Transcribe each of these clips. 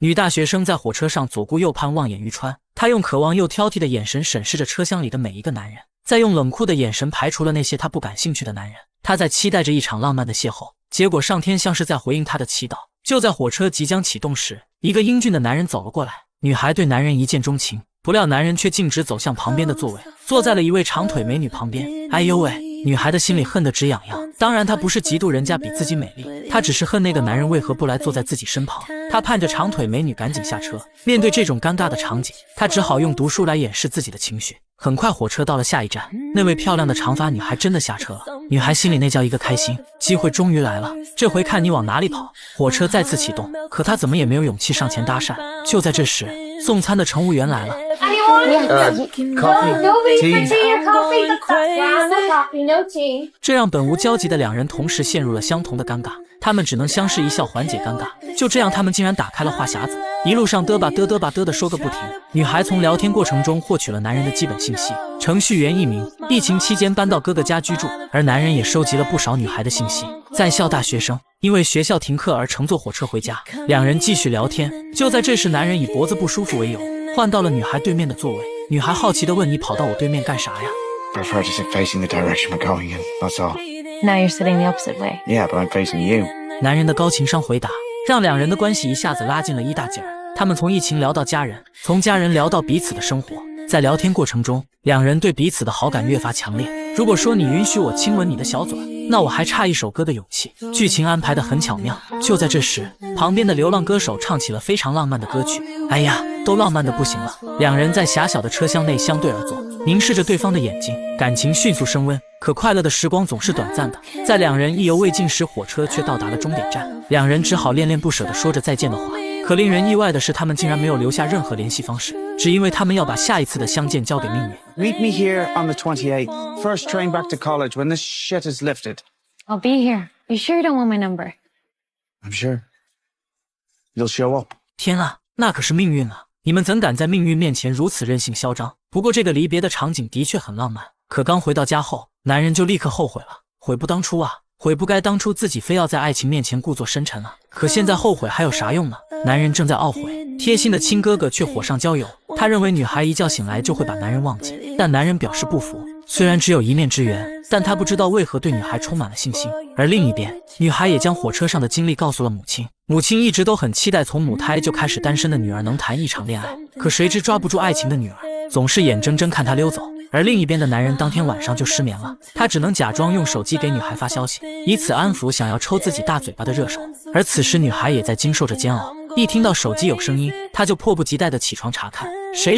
女大学生在火车上左顾右盼，望眼欲穿。她用渴望又挑剔的眼神审视着车厢里的每一个男人，再用冷酷的眼神排除了那些她不感兴趣的男人。她在期待着一场浪漫的邂逅，结果上天像是在回应她的祈祷。就在火车即将启动时，一个英俊的男人走了过来。女孩对男人一见钟情，不料男人却径直走向旁边的座位，坐在了一位长腿美女旁边。哎呦喂！女孩的心里恨得直痒痒。当然，她不是嫉妒人家比自己美丽，她只是恨那个男人为何不来坐在自己身旁。她盼着长腿美女赶紧下车。面对这种尴尬的场景，她只好用读书来掩饰自己的情绪。很快，火车到了下一站，那位漂亮的长发女孩真的下车了。女孩心里那叫一个开心，机会终于来了，这回看你往哪里跑。火车再次启动，可她怎么也没有勇气上前搭讪。就在这时，送餐的乘务员来了。这让本无交集的两人同时陷入了相同的尴尬，他们只能相视一笑缓解尴尬。就这样，他们竟然打开了话匣子，一路上嘚吧嘚嘚吧嘚的说个不停。女孩从聊天过程中获取了男人的基本信息，程序员一名，疫情期间搬到哥哥家居住，而男人也收集了不少女孩的信息。在校大学生因为学校停课而乘坐火车回家，两人继续聊天。就在这时，男人以脖子不舒服为由换到了女孩对面的座位。女孩好奇地问：“你跑到我对面干啥呀？” Prefer to sit facing the direction we're going in, that's all. Now you're sitting the opposite way. Yeah, but I'm facing you. 男人的高情商回答让两人的关系一下子拉近了一大截儿。他们从疫情聊到家人，从家人聊到彼此的生活。在聊天过程中，两人对彼此的好感越发强烈。如果说你允许我亲吻你的小嘴，那我还差一首歌的勇气。剧情安排得很巧妙。就在这时，旁边的流浪歌手唱起了非常浪漫的歌曲。哎呀，都浪漫的不行了。两人在狭小的车厢内相对而坐，凝视着对方的眼睛，感情迅速升温。可快乐的时光总是短暂的，在两人意犹未尽时，火车却到达了终点站。两人只好恋恋不舍地说着再见的话。可令人意外的是，他们竟然没有留下任何联系方式，只因为他们要把下一次的相见交给命运。 Meet me here on the 28th. First train back to college when this shit is lifted. I'll be here. You sure you don't want my number? I'm sure. You'll show up. 天啊，那可是命运啊！你们怎敢在命运面前如此任性嚣张？不过这个离别的场景的确很浪漫。可刚回到家后，男人就立刻后悔了，悔不当初啊！悔不该当初自己非要在爱情面前故作深沉啊！可现在后悔还有啥用呢？男人正在懊悔，贴心的亲哥哥却火上浇油。他认为女孩一觉醒来就会把男人忘记，但男人表示不服。虽然只有一面之缘，但他不知道为何对女孩充满了信心。而另一边，女孩也将火车上的经历告诉了母亲。母亲一直都很期待从母胎就开始单身的女儿能谈一场恋爱，可谁知抓不住爱情的女儿，总是眼睁睁看她溜走。而另一边的男人当天晚上就失眠了，他只能假装用手机给女孩发消息，以此安抚想要抽自己大嘴巴的热手。而此时女孩也在经受着煎熬，一听到手机有声音，她就迫不及待地起床查看，谁，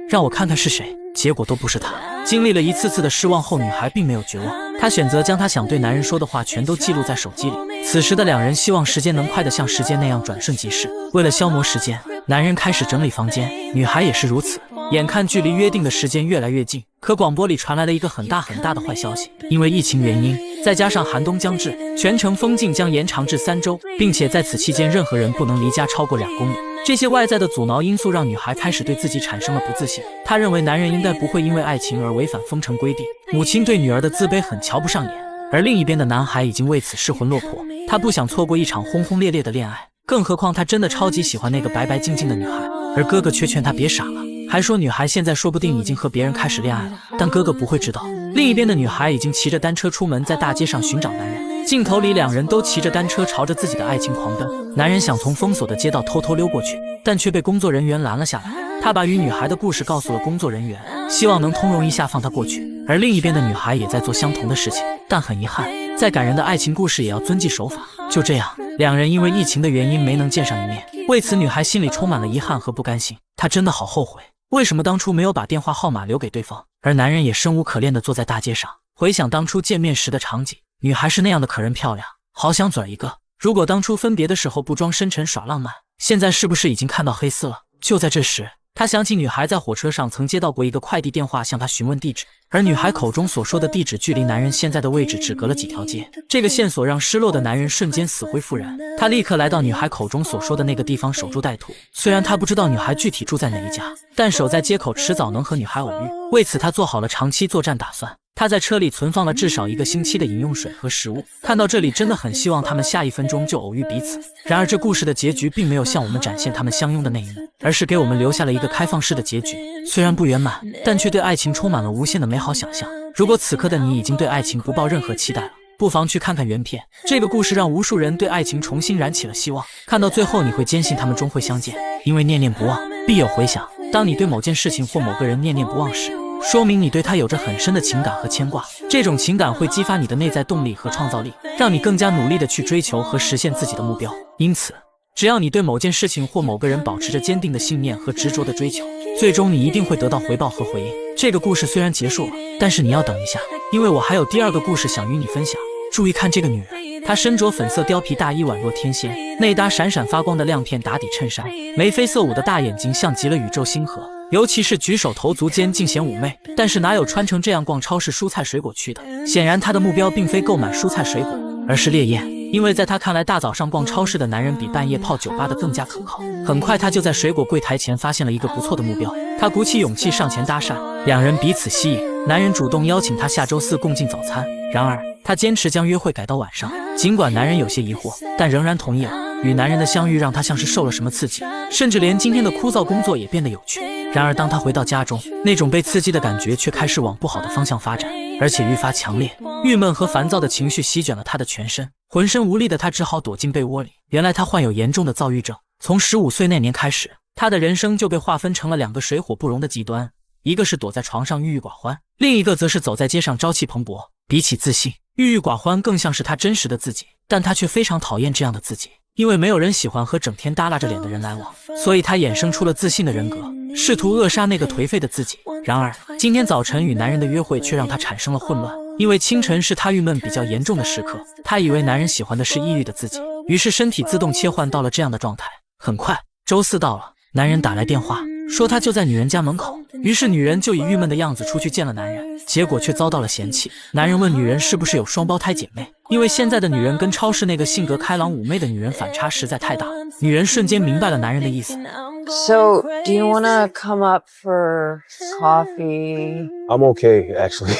让我看看是谁。结果都不是他。经历了一次次的失望后，女孩并没有绝望，她选择将她想对男人说的话全都记录在手机里。此时的两人希望时间能快得像时间那样转瞬即逝。为了消磨时间，男人开始整理房间，女孩也是如此。眼看距离约定的时间越来越近，可广播里传来了一个很大的坏消息，因为疫情原因，再加上寒冬将至，全城封禁将延长至3周，并且在此期间任何人不能离家超过2公里。这些外在的阻挠因素让女孩开始对自己产生了不自信，她认为男人应该不会因为爱情而违反封城规定。母亲对女儿的自卑很瞧不上眼，而另一边的男孩已经为此失魂落魄，他不想错过一场轰轰烈烈的恋爱，更何况他真的超级喜欢那个白白净净的女孩。而哥哥却劝他别傻了，还说女孩现在说不定已经和别人开始恋爱了，但哥哥不会知道。另一边的女孩已经骑着单车出门，在大街上寻找男人。镜头里两人都骑着单车朝着自己的爱情狂奔。男人想从封锁的街道偷偷溜过去，但却被工作人员拦了下来。他把与女孩的故事告诉了工作人员，希望能通融一下放她过去。而另一边的女孩也在做相同的事情，但很遗憾，再感人的爱情故事也要遵纪守法。就这样，两人因为疫情的原因没能见上一面。为此，女孩心里充满了遗憾和不甘心，她真的好后悔，为什么当初没有把电话号码留给对方。而男人也生无可恋地坐在大街上，回想当初见面时的场景，女孩是那样的可人漂亮，好想嘴一个。如果当初分别的时候不装深沉耍浪漫，现在是不是已经看到黑丝了？就在这时，他想起女孩在火车上曾接到过一个快递电话，向她询问地址，而女孩口中所说的地址距离男人现在的位置只隔了几条街。这个线索让失落的男人瞬间死灰复燃，他立刻来到女孩口中所说的那个地方守株待兔。虽然他不知道女孩具体住在哪一家，但守在街口迟早能和女孩偶遇，为此他做好了长期作战打算。他在车里存放了至少1个星期的饮用水和食物。看到这里，真的很希望他们下1分钟就偶遇彼此。然而，这故事的结局并没有向我们展现他们相拥的那一幕，而是给我们留下了一个开放式的结局。虽然不圆满，但却对爱情充满了无限的美好想象。如果此刻的你已经对爱情不抱任何期待了，不妨去看看原片。这个故事让无数人对爱情重新燃起了希望。看到最后，你会坚信他们终会相见，因为念念不忘必有回响。当你对某件事情或某个人念念不忘时，说明你对他有着很深的情感和牵挂。这种情感会激发你的内在动力和创造力，让你更加努力地去追求和实现自己的目标。因此，只要你对某件事情或某个人保持着坚定的信念和执着的追求，最终你一定会得到回报和回应。这个故事虽然结束了，但是你要等一下，因为我还有第2个故事想与你分享。注意看这个女人，她身着粉色貂皮大衣，宛若天仙，内搭闪闪发光的亮片打底衬衫，眉飞色舞的大眼睛像极了宇宙星河，尤其是举手投足间尽显妩媚。但是哪有穿成这样逛超市蔬菜水果区的？显然她的目标并非购买蔬菜水果，而是烈焰。因为在她看来，大早上逛超市的男人比半夜泡酒吧的更加可靠。很快，她就在水果柜台前发现了一个不错的目标。她鼓起勇气上前搭讪，两人彼此吸引。男人主动邀请她下周4共进早餐，然而她坚持将约会改到晚上。尽管男人有些疑惑，但仍然同意了。与男人的相遇让她像是受了什么刺激，甚至连今天的枯燥工作也变得有趣。然而当她回到家中，那种被刺激的感觉却开始往不好的方向发展，而且愈发强烈。郁闷和烦躁的情绪席卷了她的全身，浑身无力的她只好躲进被窝里。原来她患有严重的躁郁症，从15岁那年开始，她的人生就被划分成了2个水火不容的极端，一个是躲在床上郁郁寡欢，另一个则是走在街上朝气蓬勃。比起自信，郁郁寡欢更像是她真实的自己，但她却非常讨厌这样的自己，因为没有人喜欢和整天耷拉着脸的人来往，所以她衍生出了自信的人格，试图扼杀那个颓废的自己。然而今天早晨与男人的约会却让她产生了混乱，因为清晨是她郁闷比较严重的时刻，她以为男人喜欢的是抑郁的自己，于是身体自动切换到了这样的状态。很快，周4到了，男人打来电话说他就在女人家门口，于是女人就以郁闷的样子出去见了男人，结果却遭到了嫌弃。男人问女人是不是有双胞胎姐妹，因为现在的女人跟超市那个性格开朗妩媚的女人反差实在太大。女人瞬间明白了男人的意思。 So, do you want to come up for coffee? I'm okay, actually.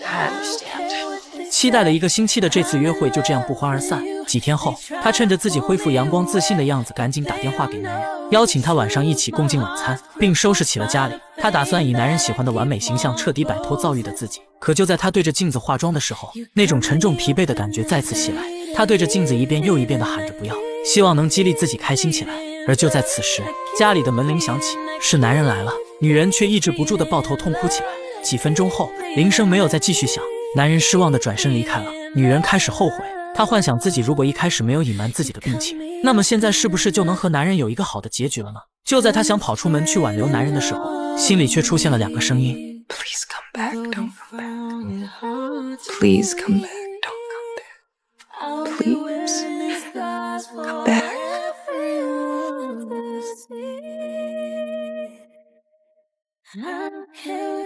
I understand. 期待了1个星期的这次约会就这样不欢而散。几天后，她趁着自己恢复阳光自信的样子，赶紧打电话给男人，邀请他晚上一起共进晚餐，并收拾起了家里。她打算以男人喜欢的完美形象彻底摆脱躁郁的自己。可就在她对着镜子化妆的时候，那种沉重疲惫的感觉再次袭来。她对着镜子一遍又一遍地喊着不要，希望能激励自己开心起来。而就在此时，家里的门铃响起，是男人来了。女人却抑制不住地抱头痛哭起来。几分钟后，铃声没有再继续响，男人失望地转身离开了。女人开始后悔，她幻想自己如果一开始没有隐瞒自己的病情，那么现在是不是就能和男人有一个好的结局了呢？就在她想跑出门去挽留男人的时候，心里却出现了2个声音 Please come back, don't come back. Please come back, don't come back. Please come back.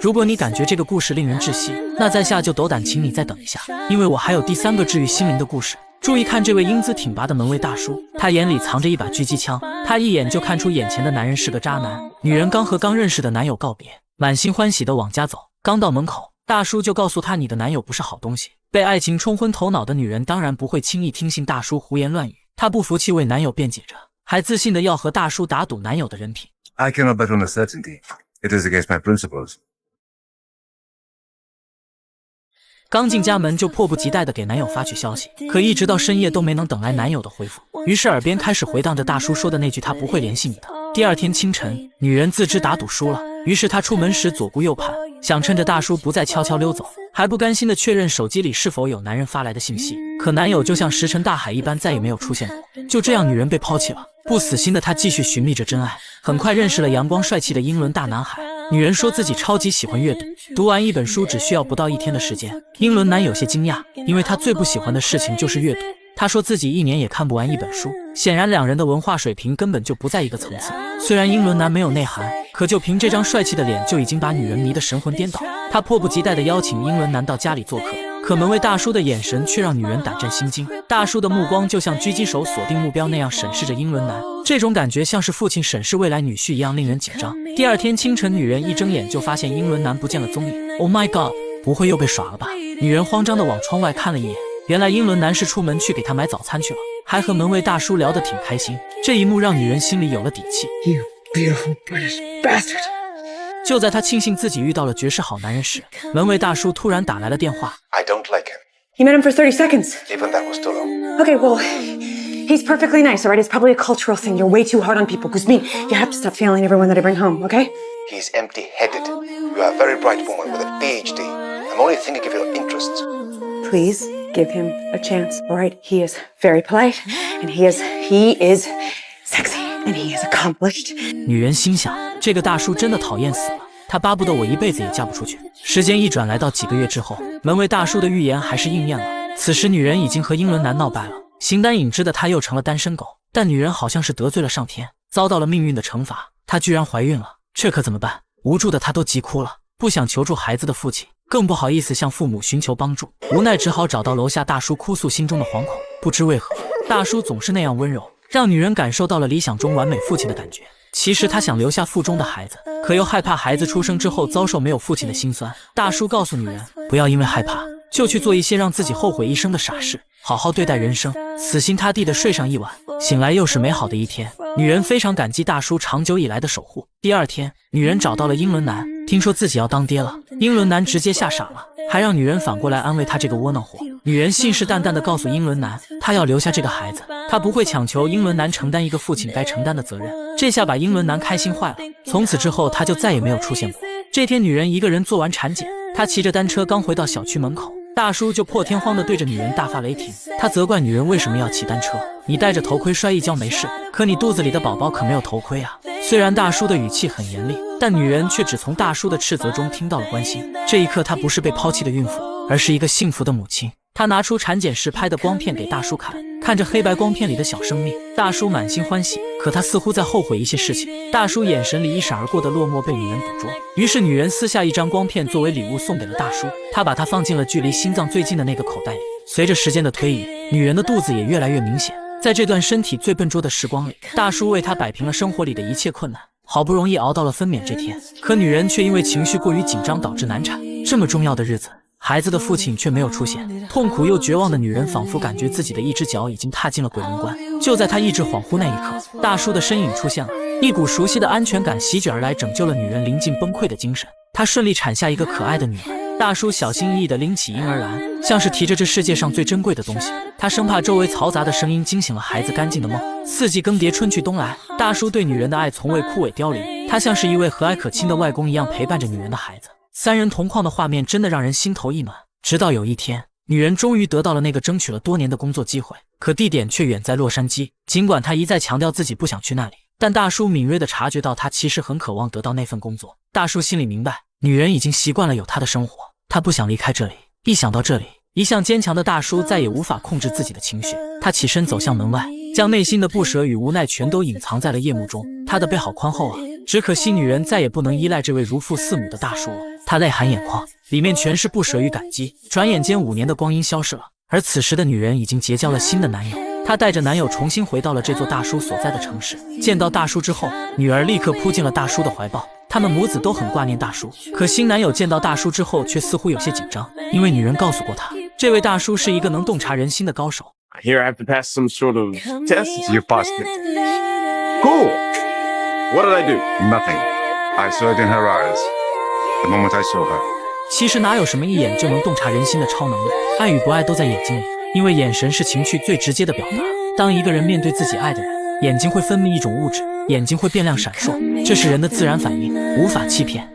如果你感觉这个故事令人窒息，那在下就斗胆请你再等一下，因为我还有第3个治愈心灵的故事。注意看这位英姿挺拔的门卫大叔，他眼里藏着一把狙击枪，他一眼就看出眼前的男人是个渣男。女人刚和刚认识的男友告别，满心欢喜地往家走，刚到门口，大叔就告诉她你的男友不是好东西。被爱情冲昏头脑的女人当然不会轻易听信大叔胡言乱语，她不服气为男友辩解着，还自信地要和大叔打赌男友的人品。 I cannot bet on a certainty. It is against my principles. 刚进家门就迫不及待地给男友发去消息，可一直到深夜都没能等来男友的回复，于是耳边开始回荡着大叔说的那句他不会联系你的。第2天清晨，女人自知打赌输了，于是她出门时左顾右盼，想趁着大叔不再悄悄溜走，还不甘心地确认手机里是否有男人发来的信息。可男友就像石沉大海一般再也没有出现过。就这样，女人被抛弃了。不死心的她继续寻觅着真爱，很快认识了阳光帅气的英伦大男孩。女人说自己超级喜欢阅读，读完一本书只需要不到1天的时间。英伦男有些惊讶，因为他最不喜欢的事情就是阅读。他说自己1年也看不完一本书。显然2人的文化水平根本就不在一个层次。虽然英伦男没有内涵，可就凭这张帅气的脸就已经把女人迷得神魂颠倒。他迫不及待地邀请英伦男到家里做客，可门卫大叔的眼神却让女人胆战心惊。大叔的目光就像狙击手锁定目标那样审视着英伦男，这种感觉像是父亲审视未来女婿一样令人紧张。第2天清晨，女人一睁眼就发现英伦男不见了踪影。Oh my god！不会又被耍了吧？女人慌张地往窗外看了一眼，原来英伦男是出门去给她买早餐去了，还和门卫大叔聊得挺开心。这一幕让女人心里有了底气。You beautiful British bastard. 就在她庆幸自己遇到了绝世好男人时，门卫大叔突然打来了电话。 I don't like him. You met him for 30 seconds. Even that was too long. Okay, well, he's perfectly nice, all right? It's probably a cultural thing. You're way too hard on people. Guzmin, you have to stop failing everyone that I bring home, okay? He's empty-headed. You are a very bright woman with a PhD. I'm only thinking of your interests. Please give him a chance, all right? He is very polite, and he is sexy, and he is accomplished. 女人心想，这个大叔真的讨厌死了，他巴不得我一辈子也嫁不出去。时间一转，来到几个月之后，门卫大叔的预言还是应验了。此时女人已经和英伦男闹掰了，形单影只的她又成了单身狗。但女人好像是得罪了上天，遭到了命运的惩罚，她居然怀孕了，这可怎么办？无助的她都急哭了，不想求助孩子的父亲，更不好意思向父母寻求帮助，无奈只好找到楼下大叔哭诉心中的惶恐。不知为何，大叔总是那样温柔，让女人感受到了理想中完美父亲的感觉。其实他想留下腹中的孩子，可又害怕孩子出生之后遭受没有父亲的辛酸。大叔告诉女人，不要因为害怕就去做一些让自己后悔一生的傻事，好好对待人生。死心塌地的睡上一晚，醒来又是美好的一天。女人非常感激大叔长久以来的守护。第二天，女人找到了英伦男，听说自己要当爹了，英伦男直接吓傻了，还让女人反过来安慰他这个窝囊货。女人信誓旦旦地告诉英伦男，她要留下这个孩子，她不会强求英伦男承担一个父亲该承担的责任。这下把英伦男开心坏了，从此之后他就再也没有出现过。这天，女人一个人做完产检，她骑着单车刚回到小区门口，大叔就破天荒地对着女人大发雷霆。他责怪女人为什么要骑单车，你戴着头盔摔一跤没事，可你肚子里的宝宝可没有头盔啊。虽然大叔的语气很严厉，但女人却只从大叔的斥责中听到了关心。这一刻，她不是被抛弃的孕妇，而是一个幸福的母亲。她拿出产检时拍的光片给大叔看，看着黑白光片里的小生命，大叔满心欢喜，可他似乎在后悔一些事情。大叔眼神里一闪而过的落寞被女人捕捉，于是女人撕下一张光片作为礼物送给了大叔，她把它放进了距离心脏最近的那个口袋里。随着时间的推移，女人的肚子也越来越明显。在这段身体最笨拙的时光里，大叔为她摆平了生活里的一切困难，好不容易熬到了分娩这天，可女人却因为情绪过于紧张导致难产。这么重要的日子，孩子的父亲却没有出现，痛苦又绝望的女人仿佛感觉自己的一只脚已经踏进了鬼门关。就在她意志恍惚那一刻，大叔的身影出现了，一股熟悉的安全感席卷而来，拯救了女人临近崩溃的精神。她顺利产下一个可爱的女儿。大叔小心翼翼地拎起婴儿篮，像是提着这世界上最珍贵的东西。他生怕周围嘈杂的声音惊醒了孩子干净的梦。四季更迭，春去冬来，大叔对女人的爱从未枯萎凋零，他像是一位和蔼可亲的外公一样陪伴着女人的孩子。三人同框的画面真的让人心头一暖。直到有一天，女人终于得到了那个争取了多年的工作机会，可地点却远在洛杉矶。尽管她一再强调自己不想去那里，但大叔敏锐地察觉到她其实很渴望得到那份工作。大叔心里明白，女人已经习惯了有她的生活，他不想离开这里。一想到这里，一向坚强的大叔再也无法控制自己的情绪，他起身走向门外，将内心的不舍与无奈全都隐藏在了夜幕中。他的背好宽厚啊，只可惜女人再也不能依赖这位如父似母的大叔了。他泪含眼眶，里面全是不舍与感激。转眼间5年的光阴消逝了，而此时的女人已经结交了新的男友。她带着男友重新回到了这座大叔所在的城市。见到大叔之后，女儿立刻扑进了大叔的怀抱。他们母子都很挂念大叔，可新男友见到大叔之后却似乎有些紧张，因为女人告诉过他，这位大叔是一个能洞察人心的高手。 Here I have to pass some sort of test. You passed it. Cool. What did I do? Nothing. I saw it in her eyes. The moment I saw her. 其实哪有什么一眼就能洞察人心的超能力，爱与不爱都在眼睛里，因为眼神是情绪最直接的表达。当一个人面对自己爱的人，眼睛会分泌一种物质，眼睛会变亮闪烁，这是人的自然反应，无法欺骗。